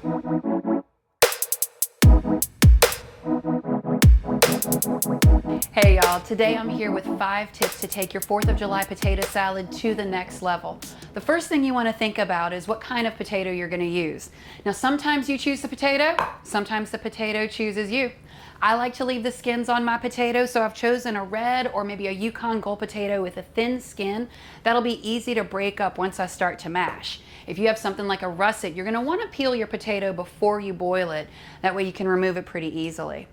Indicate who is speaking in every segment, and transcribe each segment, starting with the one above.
Speaker 1: Hey y'all, today I'm here with 5 tips to take your 4th of July potato salad to the next level. The first thing you want to think about is what kind of potato you're going to use. Now sometimes you choose the potato, sometimes the potato chooses you. I like to leave the skins on my potato, so I've chosen a red or maybe a Yukon Gold potato with a thin skin. That'll be easy to break up once I start to mash. If you have something like a russet, you're going to want to peel your potato before you boil it. That way you can remove it pretty easily.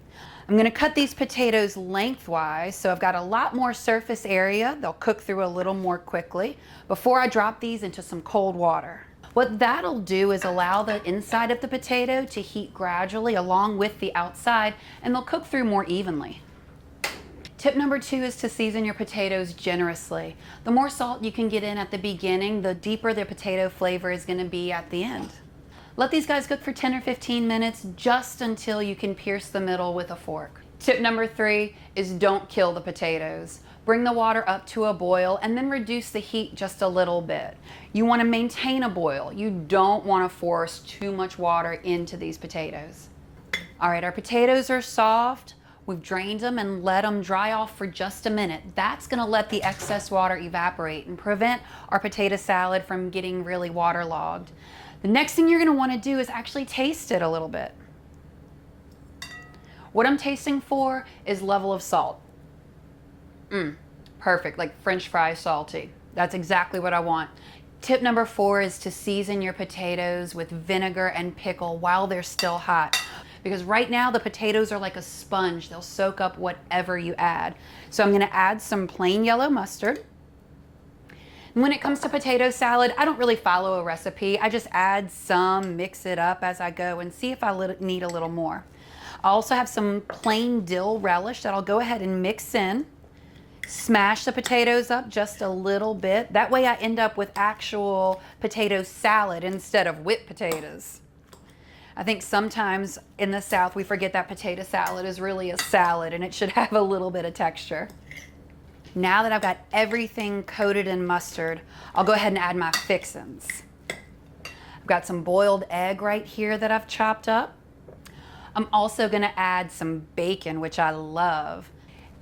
Speaker 1: I'm going to cut these potatoes lengthwise, so I've got a lot more surface area. They'll cook through a little more quickly before I drop these into some cold water. What that'll do is allow the inside of the potato to heat gradually along with the outside, and they'll cook through more evenly. Tip number 2 is to season your potatoes generously. The more salt you can get in at the beginning, the deeper the potato flavor is going to be at the end. Let these guys cook for 10 or 15 minutes, just until you can pierce the middle with a fork. Tip number 3 is don't kill the potatoes. Bring the water up to a boil and then reduce the heat just a little bit. You want to maintain a boil. You don't want to force too much water into these potatoes. All right, our potatoes are soft. We've drained them and let them dry off for just a minute. That's going to let the excess water evaporate and prevent our potato salad from getting really waterlogged. The next thing you're going to want to do is actually taste it a little bit. What I'm tasting for is level of salt. Perfect, like French fry salty. That's exactly what I want. Tip number 4 is to season your potatoes with vinegar and pickle while they're still hot. Because right now the potatoes are like a sponge. They'll soak up whatever you add. So I'm going to add some plain yellow mustard. When it comes to potato salad, I don't really follow a recipe. I just add some, mix it up as I go, and see if I need a little more. I also have some plain dill relish that I'll go ahead and mix in. Smash the potatoes up just a little bit. That way I end up with actual potato salad instead of whipped potatoes. I think sometimes in the South we forget that potato salad is really a salad and it should have a little bit of texture. Now that I've got everything coated in mustard, I'll go ahead and add my fixins. I've got some boiled egg right here that I've chopped up. I'm also going to add some bacon, which I love,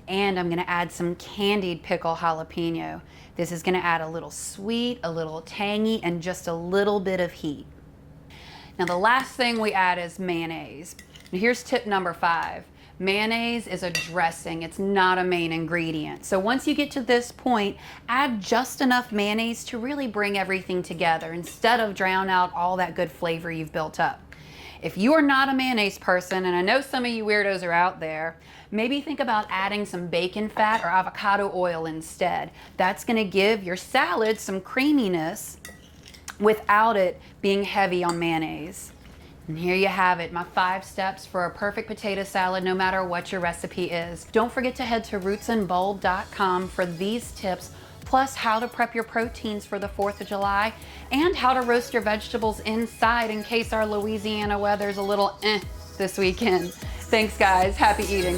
Speaker 1: and I'm going to add some candied pickle jalapeno. This is going to add a little sweet, a little tangy, and just a little bit of heat. Now the last thing we add is mayonnaise. And here's tip number 5. Mayonnaise is a dressing, it's not a main ingredient. So once you get to this point, add just enough mayonnaise to really bring everything together instead of drown out all that good flavor you've built up. If you are not a mayonnaise person, and I know some of you weirdos are out there, maybe think about adding some bacon fat or avocado oil instead. That's going to give your salad some creaminess without it being heavy on mayonnaise. And here you have it, my 5 steps for a perfect potato salad no matter what your recipe is. Don't forget to head to rootsandbold.com for these tips, plus how to prep your proteins for the 4th of July and how to roast your vegetables inside in case our Louisiana weather's a little this weekend. Thanks guys, happy eating.